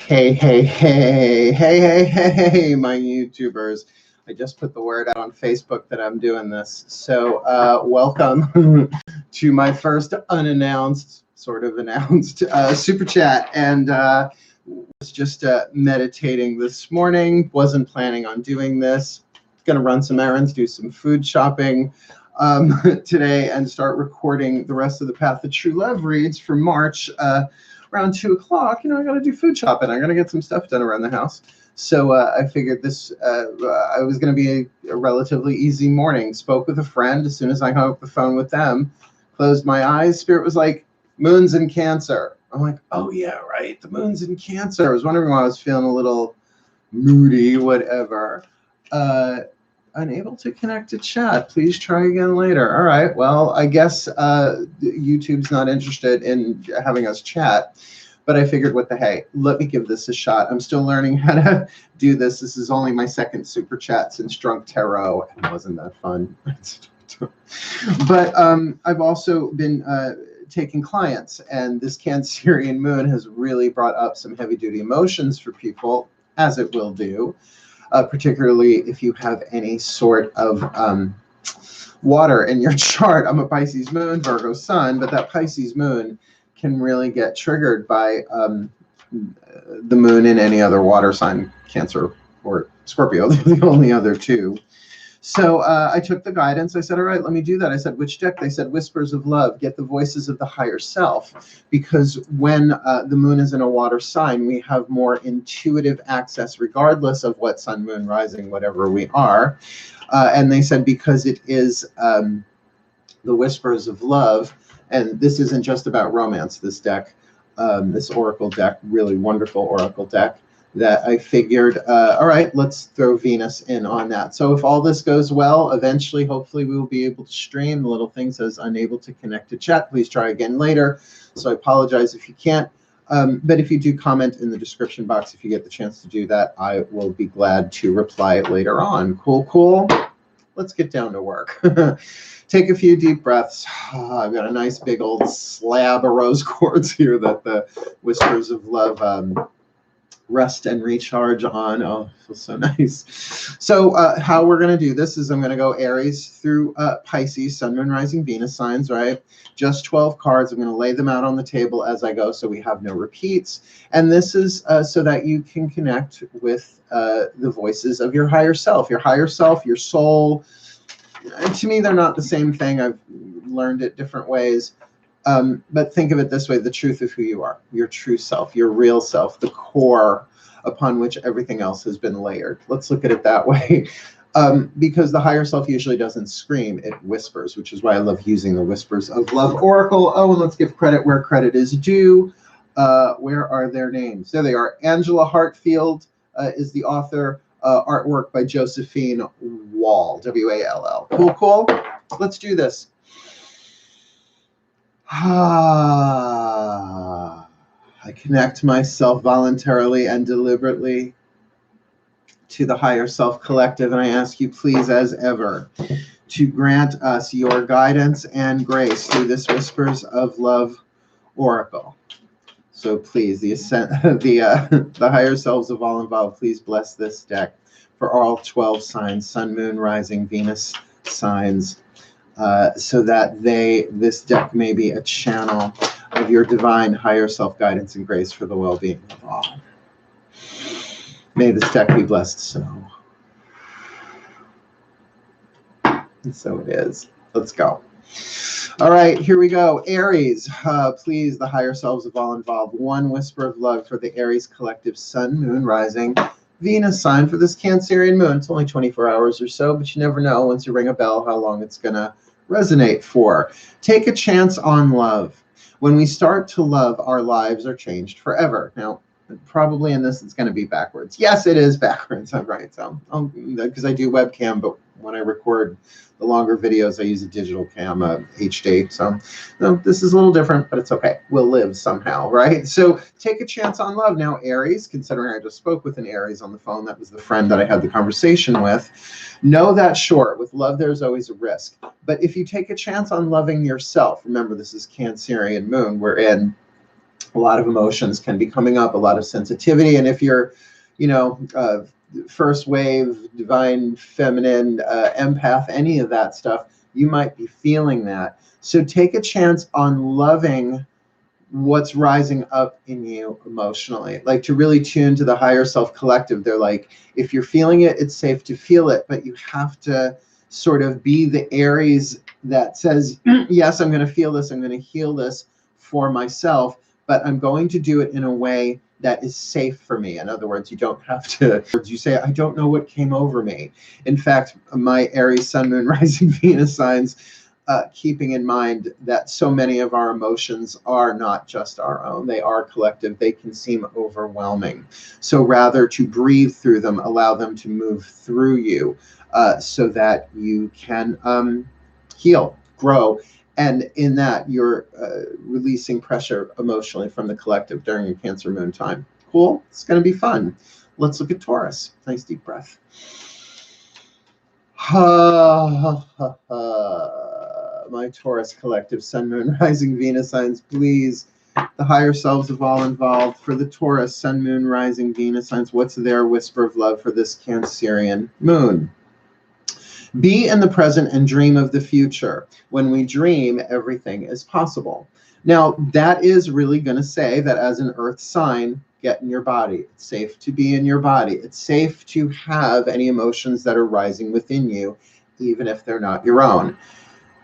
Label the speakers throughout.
Speaker 1: Hey, my YouTubers. I just put the word out on Facebook that I'm doing this. So welcome to my first unannounced, sort of announced super chat. And was just meditating this morning. Wasn't planning on doing this. Going to run some errands, do some food shopping today, and start recording the rest of the Path of True Love reads for March. Around 2 o'clock, I got to do food shopping. I'm going to get some stuff done around the house. So I figured this, I was going to be a relatively easy morning. Spoke with a friend as soon as I hung up the phone with them. Closed my eyes. Spirit was like, moon's in Cancer. I'm like, oh yeah, right. The moon's in Cancer. I was wondering why I was feeling a little moody, whatever. Unable to connect to chat. Please try again later. All right. Well, I guess YouTube's not interested in having us chat, but I figured, what the hey, let me give this a shot. I'm still learning how to do this. This is only my second super chat since Drunk Tarot, and wasn't that fun? But I've also been taking clients, and this Cancerian moon has really brought up some heavy-duty emotions for people, as it will do. Particularly if you have any sort of water in your chart. I'm a Pisces moon, Virgo sun, but that Pisces moon can really get triggered by the moon in any other water sign, Cancer or Scorpio, the only other two. So I took the guidance. I said, all right, let me do that. I said, which deck? They said, Whispers of Love, get the voices of the higher self. Because when the moon is in a water sign, we have more intuitive access, regardless of what sun, moon, rising, whatever we are. And they said, because it is the Whispers of Love, and this isn't just about romance, this deck, this oracle deck, really wonderful oracle deck, that I figured, all right, let's throw Venus in on that. So if all this goes well, eventually, hopefully, we will be able to stream. The little thing says unable to connect to chat. Please try again later. So I apologize if you can't. But if you do comment in the description box, if you get the chance to do that, I will be glad to reply later on. Cool. Let's get down to work. Take a few deep breaths. I've got a nice big old slab of rose quartz here that the Whispers of Love rest and recharge on. Oh, it feels so nice. So how we're going to do this is I'm going to go Aries through Pisces, Sun, Moon, Rising, Venus signs, right? Just 12 cards. I'm going to lay them out on the table as I go so we have no repeats. And this is so that you can connect with the voices of your higher self, your soul. And to me, they're not the same thing. I've learned it different ways. But think of it this way, the truth of who you are, your true self, your real self, the core upon which everything else has been layered. Let's look at it that way. Because the higher self usually doesn't scream, it whispers, which is why I love using the Whispers of Love Oracle. Oh, and let's give credit where credit is due. Where are their names? There they are. Angela Hartfield is the author. Artwork by Josephine Wall, W-A-L-L. Cool. Let's do this. I connect myself voluntarily and deliberately to the higher self collective, and I ask you, please, as ever, to grant us your guidance and grace through this Whispers of Love Oracle. So please, the higher selves of all involved, please bless this deck for all 12 signs, Sun, Moon, Rising, Venus signs, so that this deck may be a channel of your divine higher self guidance and grace for the well-being of all. May this deck be blessed so. And so it is. Let's go. All right, here we go. Aries, please, the higher selves of all involved. One whisper of love for the Aries collective, Sun, Moon, Rising, Venus sign for this Cancerian moon. It's only 24 hours or so, but you never know once you ring a bell how long it's going to resonate for. Take a chance on love. When we start to love, our lives are changed forever. Now, probably in this, it's going to be backwards. Yes, it is backwards. I'm right. So, because I do webcam, but when I record the longer videos, I use a digital cam, HD. So, no, this is a little different, but it's okay. We'll live somehow, right? So, take a chance on love. Now, Aries, considering I just spoke with an Aries on the phone, that was the friend that I had the conversation with, know that, sure, with love, there's always a risk. But if you take a chance on loving yourself, remember, this is Cancerian moon, we're in A lot of emotions can be coming up, a lot of sensitivity. And if you're, you know, first wave, divine feminine, empath, any of that stuff, you might be feeling that. So take a chance on loving what's rising up in you emotionally, like to really tune to the higher self collective. They're like, if you're feeling it, it's safe to feel it, but you have to sort of be the Aries that says, yes, I'm going to feel this, I'm going to heal this for myself, but I'm going to do it in a way that is safe for me. In other words, you don't have to, you say, I don't know what came over me. In fact, my Aries, Sun, Moon, Rising, Venus signs, keeping in mind that so many of our emotions are not just our own, they are collective, they can seem overwhelming. So rather to breathe through them, allow them to move through you, so that you can heal, grow, and in that you're releasing pressure emotionally from the collective during your Cancer moon time. Cool, it's going to be fun. Let's look at Taurus. Nice deep breath. My Taurus collective, Sun, Moon, Rising, Venus signs, please, the higher selves of all involved, for the Taurus, Sun, Moon, Rising, Venus signs, what's their whisper of love for this Cancerian moon? Be in the present and dream of the future. When we dream, everything is possible. Now, that is really going to say that as an earth sign, get in your body. It's safe to be in your body. It's safe to have any emotions that are rising within you, even if they're not your own.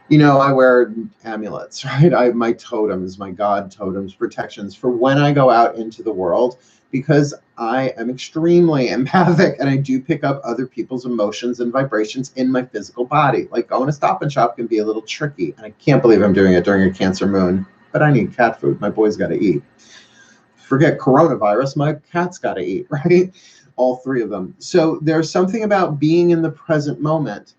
Speaker 1: You know, I wear amulets, right? My totems, my God totems, protections for when I go out into the world, because I am extremely empathic and I do pick up other people's emotions and vibrations in my physical body. Like going to Stop and Shop can be a little tricky. And I can't believe I'm doing it during a Cancer moon, but I need cat food. My boy's got to eat. Forget coronavirus, my cat's got to eat, right? All three of them. So there's something about being in the present moment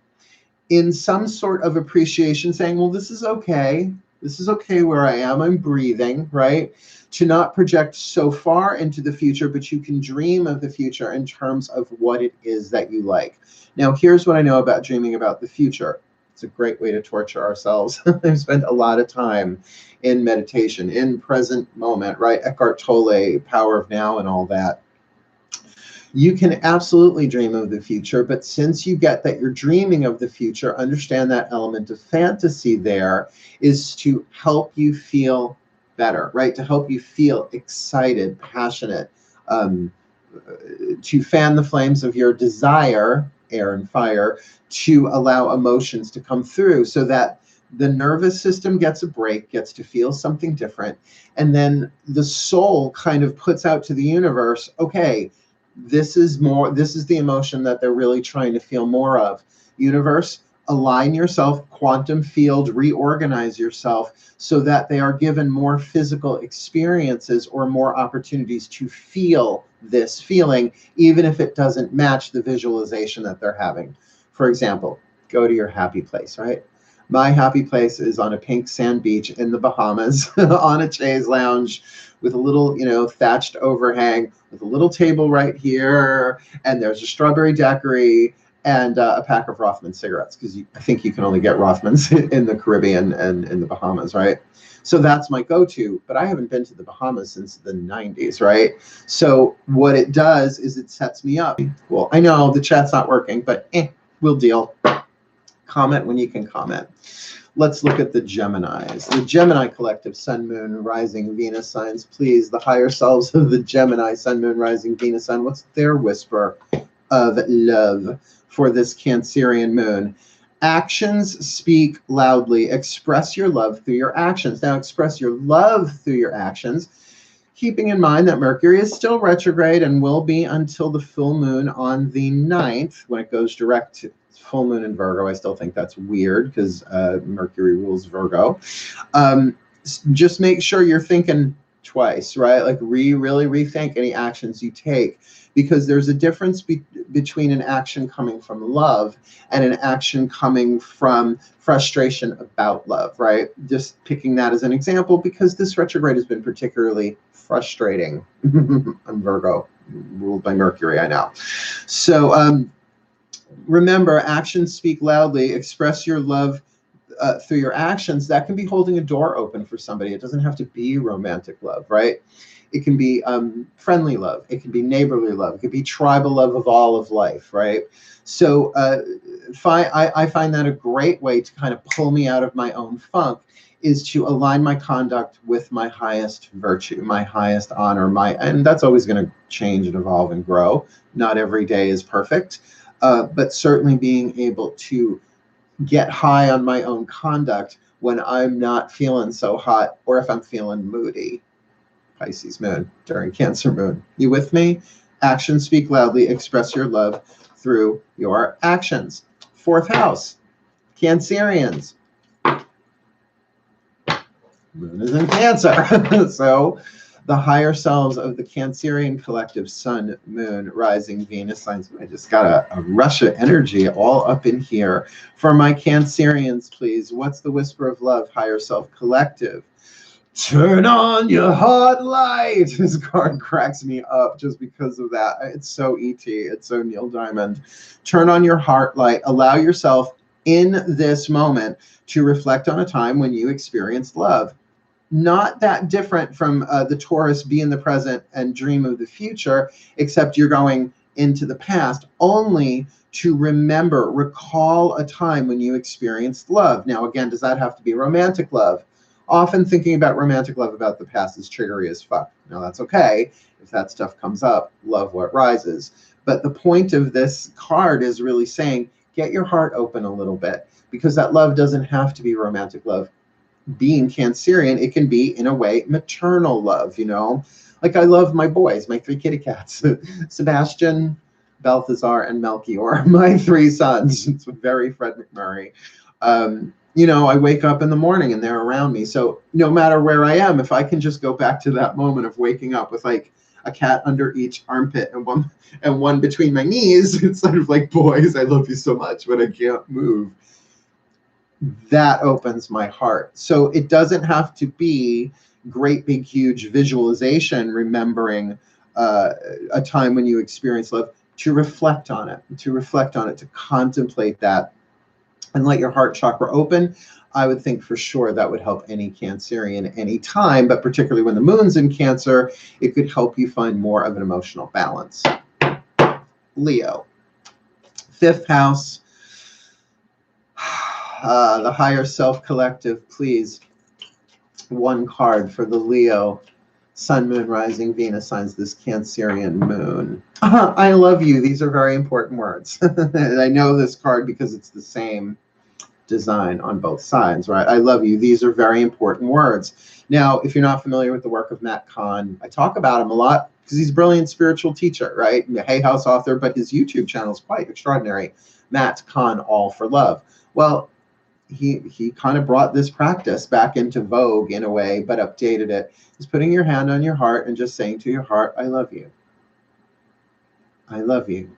Speaker 1: in some sort of appreciation, saying, well, this is okay. This is okay where I am. I'm breathing, right? To not project so far into the future, but you can dream of the future in terms of what it is that you like. Now, here's what I know about dreaming about the future. It's a great way to torture ourselves. I've spent a lot of time in meditation, in present moment, right? Eckhart Tolle, Power of Now and all that. You can absolutely dream of the future, but since you get that you're dreaming of the future, understand that element of fantasy there is to help you feel better, right? To help you feel excited, passionate, to fan the flames of your desire, air and fire, to allow emotions to come through so that the nervous system gets a break, gets to feel something different. And then the soul kind of puts out to the universe, okay, this is the emotion that they're really trying to feel more of. Universe, align yourself, quantum field, reorganize yourself so that they are given more physical experiences or more opportunities to feel this feeling, even if it doesn't match the visualization that they're having. For example, go to your happy place, right? My happy place is on a pink sand beach in the Bahamas on a chaise lounge with a little, thatched overhang, with a little table right here, and there's a strawberry daiquiri and a pack of Rothman cigarettes, because I think you can only get Rothmans in the Caribbean and in the Bahamas, right? So that's my go-to, but I haven't been to the Bahamas since the 90s, right? So what it does is it sets me up. Well, I know the chat's not working, but we'll deal. Comment when you can comment. Let's look at the Geminis. The Gemini collective, Sun, Moon, Rising, Venus signs, please, the higher selves of the Gemini, Sun, Moon, Rising, Venus sign, what's their whisper of love for this Cancerian moon? Actions speak loudly. Express your love through your actions. Now, express your love through your actions, keeping in mind that Mercury is still retrograde and will be until the full moon on the 9th, when it goes direct to full moon in Virgo. I still think that's weird because Mercury rules Virgo. Just make sure you're thinking twice, right? Like really rethink any actions you take, because there's a difference between an action coming from love and an action coming from frustration about love, right? Just picking that as an example, because this retrograde has been particularly frustrating. I'm Virgo, ruled by Mercury, I know. So remember, actions speak loudly. Express your love through your actions, that can be holding a door open for somebody. It doesn't have to be romantic love, right? It can be friendly love. It can be neighborly love. It can be tribal love of all of life, right? So I find that a great way to kind of pull me out of my own funk, is to align my conduct with my highest virtue, my highest honor, and that's always going to change and evolve and grow. Not every day is perfect, but certainly being able to get high on my own conduct when I'm not feeling so hot, or if I'm feeling moody. Pisces moon during Cancer moon. You with me? Actions speak loudly. Express your love through your actions. 4th house, Cancerians. Moon is in Cancer. So the higher selves of the Cancerian collective, Sun, Moon, Rising, Venus signs. I just got a rush of energy all up in here. For my Cancerians, please, what's the whisper of love, higher self collective? Turn on your heart light. This card cracks me up just because of that. It's so ET. It's so Neil Diamond. Turn on your heart light. Allow yourself in this moment to reflect on a time when you experienced love. Not that different from the Taurus, be in the present and dream of the future, except you're going into the past only to recall a time when you experienced love. Now, again, does that have to be romantic love? Often thinking about romantic love about the past is triggery as fuck. Now, that's okay. If that stuff comes up, love what rises. But the point of this card is really saying, get your heart open a little bit, because that love doesn't have to be romantic love. Being Cancerian, it can be, in a way, maternal love, you know? Like, I love my boys, my 3 kitty cats, Sebastian, Balthazar, and Melchior, my 3 sons. It's very Fred McMurray. You know, I wake up in the morning and they're around me. So no matter where I am, if I can just go back to that moment of waking up with like a cat under each armpit and one between my knees, instead of like, boys, I love you so much, but I can't move. That opens my heart. So it doesn't have to be great, big, huge visualization, remembering a time when you experienced love, to reflect on it, to contemplate that, and let your heart chakra open. I would think for sure that would help any Cancerian any time, but particularly when the moon's in Cancer, it could help you find more of an emotional balance. Leo, 5th house, the higher self collective, please. 1 card for the Leo, Sun, Moon, Rising, Venus signs, this Cancerian moon. I love you. These are very important words. And I know this card because it's the same design on both sides, right? I love you. These are very important words. Now, if you're not familiar with the work of Matt Kahn, I talk about him a lot because he's a brilliant spiritual teacher, right? A Hay House author, but his YouTube channel is quite extraordinary. Matt Kahn, All for Love. Well, he kind of brought this practice back into vogue in a way, but updated it. He's putting your hand on your heart and just saying to your heart, I love you. I love you.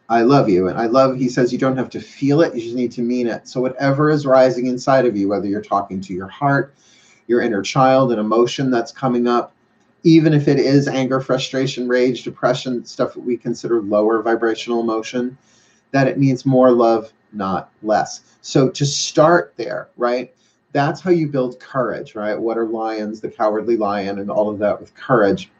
Speaker 1: I love you. And I love, he says, you don't have to feel it. You just need to mean it. So whatever is rising inside of you, whether you're talking to your heart, your inner child, an emotion that's coming up, even if it is anger, frustration, rage, depression, stuff that we consider lower vibrational emotion, that it needs more love, not less. So to start there, right? That's how you build courage, right? What are lions, the cowardly lion, and all of that with courage?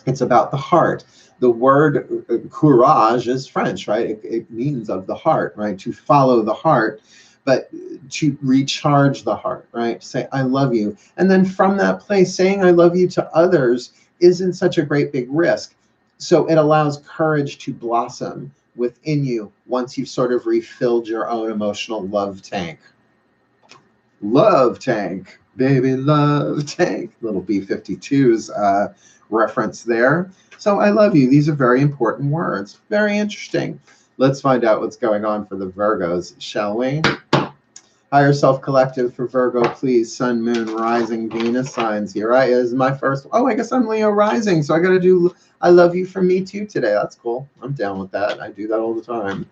Speaker 1: It's about the heart. The word courage is French, right? It means of the heart, right? To follow the heart, but to recharge the heart, right? Say, I love you. And then from that place, saying I love you to others isn't such a great big risk. So it allows courage to blossom within you once you've sort of refilled your own emotional love tank. Love tank, baby, love tank. Little B-52's reference there. So I love you. These are very important words. Very interesting. Let's find out what's going on for the Virgos, shall we? Higher self collective for Virgo, please. Sun, Moon, Rising, Venus signs. Here I is my first. Oh, I guess I'm Leo rising. So I got to do I love you for me too today. That's cool. I'm down with that. I do that all the time.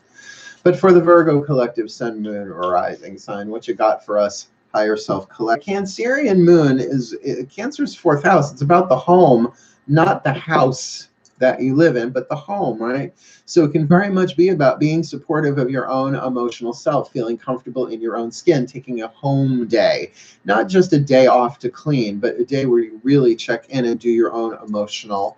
Speaker 1: But for the Virgo collective, Sun, Moon, Rising sign, what you got for us? Higher self collect. Cancerian moon is Cancer's 4th house. It's about the home, not the house. that you live in, but the home, right? So it can very much be about being supportive of your own emotional self, feeling comfortable in your own skin, taking a home day, not just a day off to clean, but a day where you really check in and do your own emotional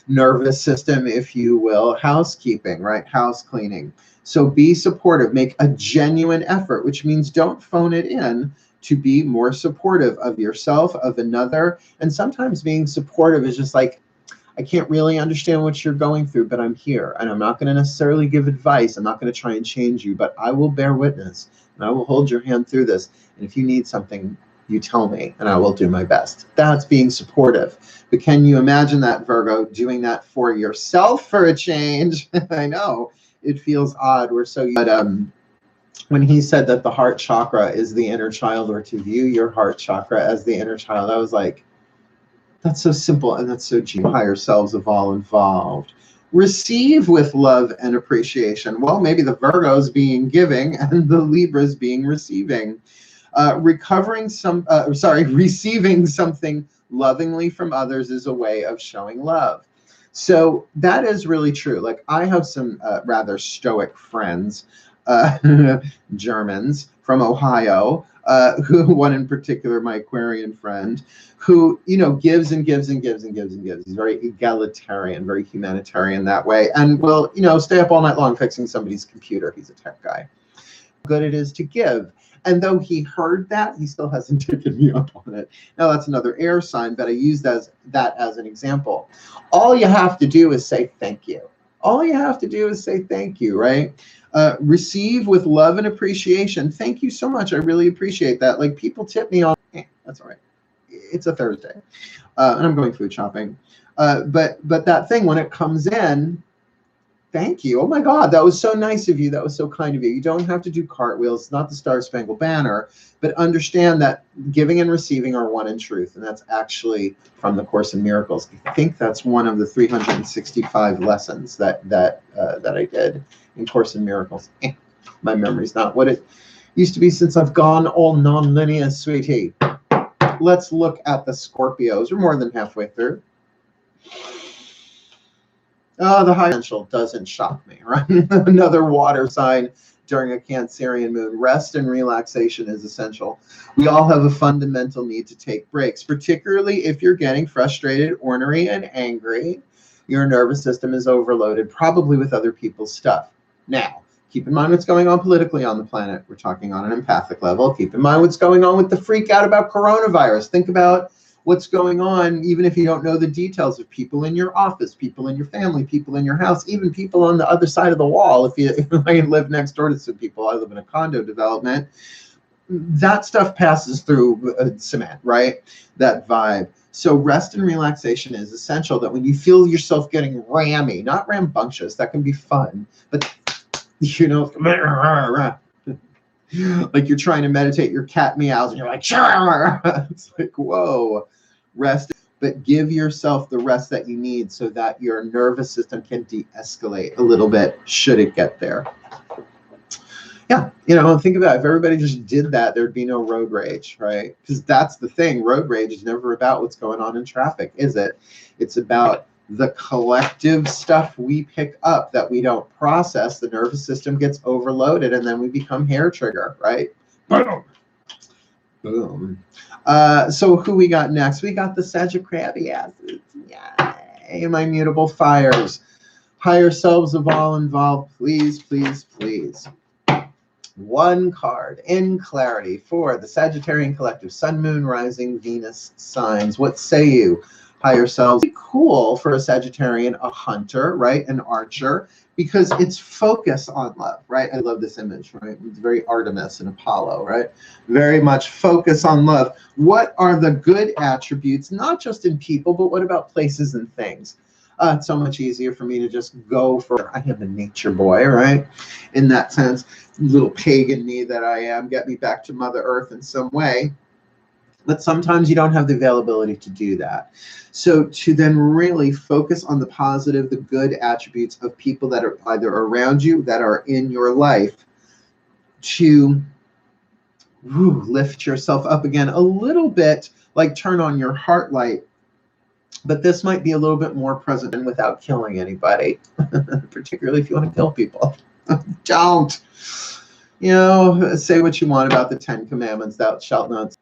Speaker 1: nervous system, if you will, housekeeping, right? House cleaning. So be supportive, make a genuine effort, which means don't phone it in, to be more supportive of yourself, of another. And sometimes being supportive is just like, I can't really understand what you're going through, but I'm here. And I'm not going to necessarily give advice. I'm not going to try and change you, but I will bear witness and I will hold your hand through this. And if you need something, you tell me and I will do my best. That's being supportive. But can you imagine that, Virgo, doing that for yourself for a change? I know it feels odd. We're so, but when he said that the heart chakra is the inner child, or to view your heart chakra as the inner child, I was like, that's so simple and that's so deep. Higher selves of all involved. Receive with love and appreciation. Well, maybe the Virgo's being giving and the Libra's being receiving. Receiving something lovingly from others is a way of showing love. So that is really true. Like, I have some rather stoic friends, Germans from Ohio, who, one in particular, my Aquarian friend, who, you know, gives and gives and gives and gives and gives. He's very egalitarian, very humanitarian that way, and will, you know, stay up all night long fixing somebody's computer. He's a tech guy. How good it is to give. And though he heard that, he still hasn't taken me up on it. Now, that's another air sign, but I use that as an example. All you have to do is say thank you. All you have to do is say thank you, right? Receive with love and appreciation. Thank you so much. I really appreciate that. Like, people tip me on, that's all right. It's a Thursday, and I'm going food shopping. But that thing, when it comes in, thank you. Oh my God, that was so nice of you. That was so kind of you. You don't have to do cartwheels. It's not the Star Spangled Banner, but understand that giving and receiving are one in truth. And that's actually from the Course in Miracles. I think that's one of the 365 lessons that I did in Course in Miracles. My memory's not what it used to be since I've gone all non-linear, sweetie. Let's look at the Scorpios. We're more than halfway through. The high potential doesn't shock me, right? Another water sign during a Cancerian moon. Rest and relaxation is essential. We all have a fundamental need to take breaks, particularly if you're getting frustrated, ornery, and angry. Your nervous system is overloaded, probably with other people's stuff. Now, keep in mind what's going on politically on the planet. We're talking on an empathic level. Keep in mind what's going on with the freak out about coronavirus. Think about what's going on, even if you don't know the details, of people in your office, people in your family, people in your house, even people on the other side of the wall. If I live next door to some people, I live in a condo development, that stuff passes through cement, right? That vibe. So rest and relaxation is essential, that when you feel yourself getting rammy, not rambunctious, that can be fun, but, you know, like you're trying to meditate, your cat meows and you're like, it's like, whoa, rest, but give yourself the rest that you need so that your nervous system can de-escalate a little bit should it get there. Yeah, you know, think about it. If everybody just did that, there'd be no road rage, right? Because that's the thing. Road rage is never about what's going on in traffic, is it? It's about the collective stuff we pick up that we don't process. The nervous system gets overloaded and then we become hair trigger, right? Boom. Boom. So who we got next? We got the Sagittarius. Yay, my mutable fires. Higher selves of all involved, please, please, please. One card in clarity for the Sagittarian collective, Sun, Moon, Rising, Venus signs. What say you? Higher selves. Cool for a Sagittarian, a hunter, right? An archer, because it's focus on love, right? I love this image, right? It's very Artemis and Apollo, right? Very much focus on love. What are the good attributes, not just in people, but what about places and things? It's so much easier for me to just go for, I am a nature boy, right? In that sense, little pagan me that I am, get me back to Mother Earth in some way. But sometimes you don't have the availability to do that. So to then really focus on the positive, the good attributes of people that are either around you, that are in your life, to lift yourself up again a little bit, like turn on your heart light But this might be a little bit more present and without killing anybody, particularly if you want to kill people. Don't. You know, say what you want about the 10 Commandments, thou shalt not.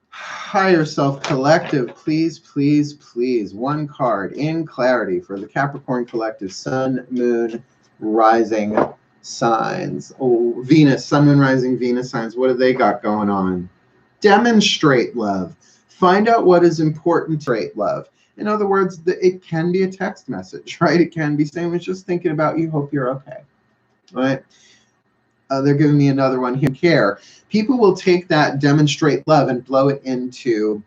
Speaker 1: Higher self collective, please, please, please. One card in clarity for the Capricorn collective, sun, moon, rising signs. Oh, Venus, sun, moon, rising, Venus signs. What have they got going on? Demonstrate love. Find out what is important to rate love. In other words, it can be a text message, right? It can be saying, it's just thinking about you, hope you're okay, right? They're giving me another one here. Care. People will take that demonstrate love and blow it into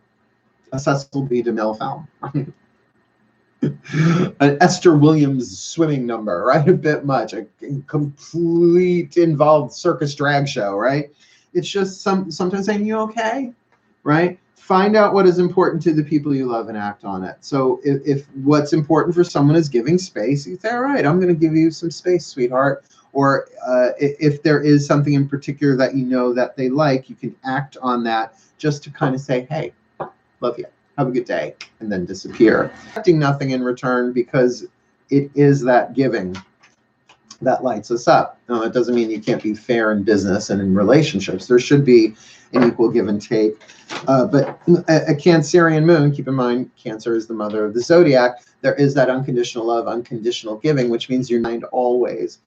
Speaker 1: a Cecil B. DeMille film. An Esther Williams swimming number, right? A bit much. A complete involved circus drag show, right? It's just sometimes saying, you okay, right? Find out what is important to the people you love and act on it. So if what's important for someone is giving space, you say, all right, I'm going to give you some space, sweetheart. Or if there is something in particular that you know that they like, you can act on that just to kind of say, hey, love you, have a good day, and then disappear. Expecting nothing in return, because it is that giving that lights us up. Now, it doesn't mean you can't be fair in business and in relationships. There should be an equal give and take. But a Cancerian moon, keep in mind, Cancer is the mother of the zodiac. There is that unconditional love, unconditional giving, which means you're kind always.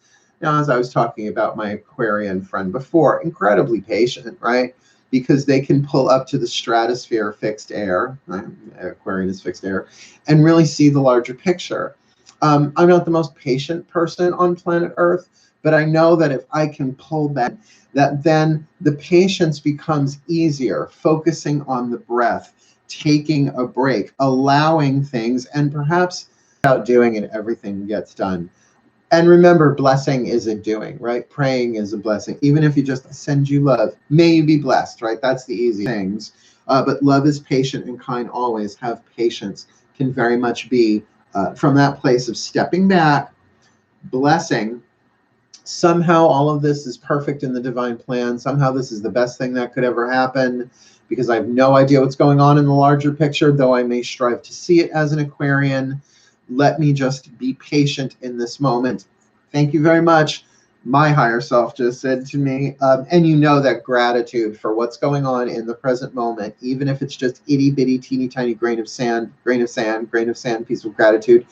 Speaker 1: Now, as I was talking about my Aquarian friend before, incredibly patient, right? Because they can pull up to the stratosphere, fixed air, right? Aquarian is fixed air, and really see the larger picture. I'm not the most patient person on planet Earth, but I know that if I can pull back, that then the patience becomes easier, focusing on the breath, taking a break, allowing things, and perhaps without doing it, everything gets done. And remember, blessing is a doing, right? Praying is a blessing. Even if you just send you love, may you be blessed, right? That's the easy things. But love is patient and kind always. Have patience can very much be from that place of stepping back, blessing. Somehow all of this is perfect in the divine plan. Somehow this is the best thing that could ever happen, because I have no idea what's going on in the larger picture, though I may strive to see it as an Aquarian. Let me just be patient in this moment. Thank you very much. My higher self just said to me, and you know that gratitude for what's going on in the present moment, even if it's just itty bitty, teeny tiny grain of sand, piece of gratitude.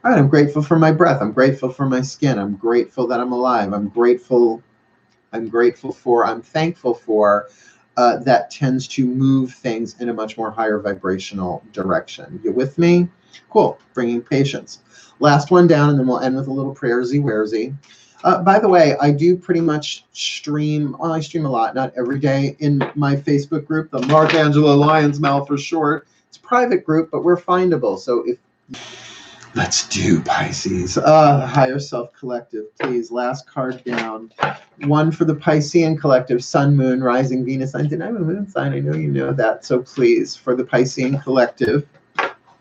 Speaker 1: All right, I'm grateful for my breath. I'm grateful for my skin. I'm grateful that I'm alive. I'm thankful for, that tends to move things in a much more higher vibrational direction. You with me? Cool. Bringing patience. Last one down, and then we'll end with a little prayersy-waresy. By the way, I do pretty much stream. Well, I stream a lot, not every day, in my Facebook group, the Mark Angela Lyons Mouth for short. It's a private group, but we're findable. So if let's do Pisces. Higher Self Collective, please. Last card down. One for the Piscean Collective, Sun, Moon, Rising, Venus. I didn't have a moon sign. I know you know that. So please, for the Piscean Collective.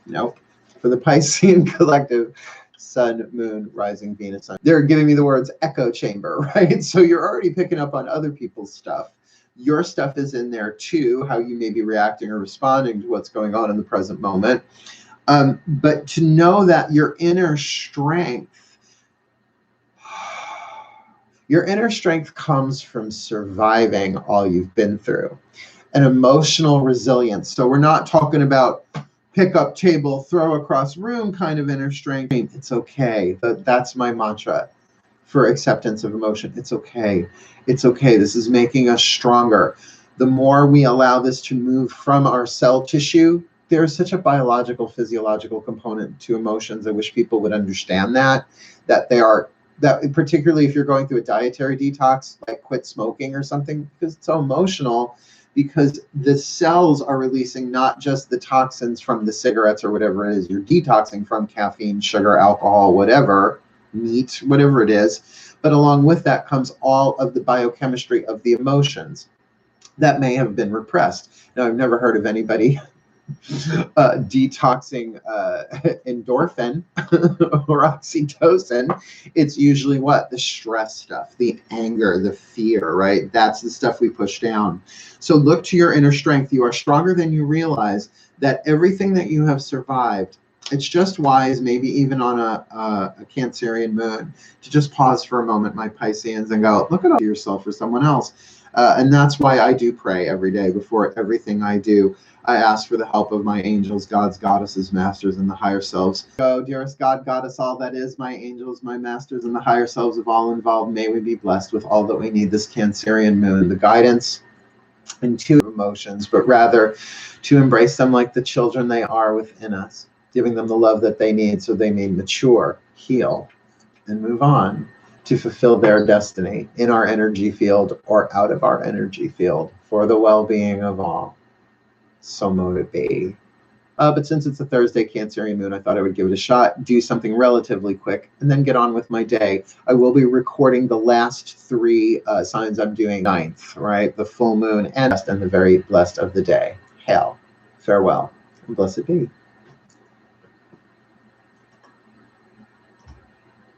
Speaker 1: Nope. For the Piscean Collective, Sun, Moon, Rising, Venus. Sun. They're giving me the words echo chamber, right? So you're already picking up on other people's stuff. Your stuff is in there too, how you may be reacting or responding to what's going on in the present moment. But to know that your inner strength comes from surviving all you've been through. An emotional resilience. So we're not talking about pick up table, throw across room kind of inner strength. It's okay. That's my mantra for acceptance of emotion. It's okay. It's okay. This is making us stronger. The more we allow this to move from our cell tissue, there's such a biological, physiological component to emotions. I wish people would understand that particularly if you're going through a dietary detox, like quit smoking or something, because it's so emotional, because the cells are releasing not just the toxins from the cigarettes or whatever it is you're detoxing from, caffeine, sugar, alcohol, whatever, meat, whatever it is, but along with that comes all of the biochemistry of the emotions that may have been repressed. Now, I've never heard of anybody detoxing endorphin or oxytocin. It's usually what? The stress stuff, the anger, the fear, right? That's the stuff we push down. So look to your inner strength. You are stronger than you realize. That everything that you have survived, it's just wise, maybe even on a Cancerian moon, to just pause for a moment, my Pisceans, and go, look at yourself or someone else. And that's why I do pray every day. Before everything I do, I ask for the help of my angels, gods, goddesses, masters, and the higher selves. Oh, dearest God, goddess, all that is, my angels, my masters, and the higher selves of all involved, may we be blessed with all that we need this Cancerian moon, the guidance into emotions, but rather to embrace them like the children they are within us, giving them the love that they need so they may mature, heal, and move on to fulfill their destiny in our energy field or out of our energy field for the well-being of all. So mote it be. But since it's a Thursday Cancerian moon, I thought I would give it a shot, do something relatively quick, and then get on with my day. I will be recording the last 3 signs I'm doing 9th, right? The full moon and the very blessed of the day. Hail, farewell, and blessed be.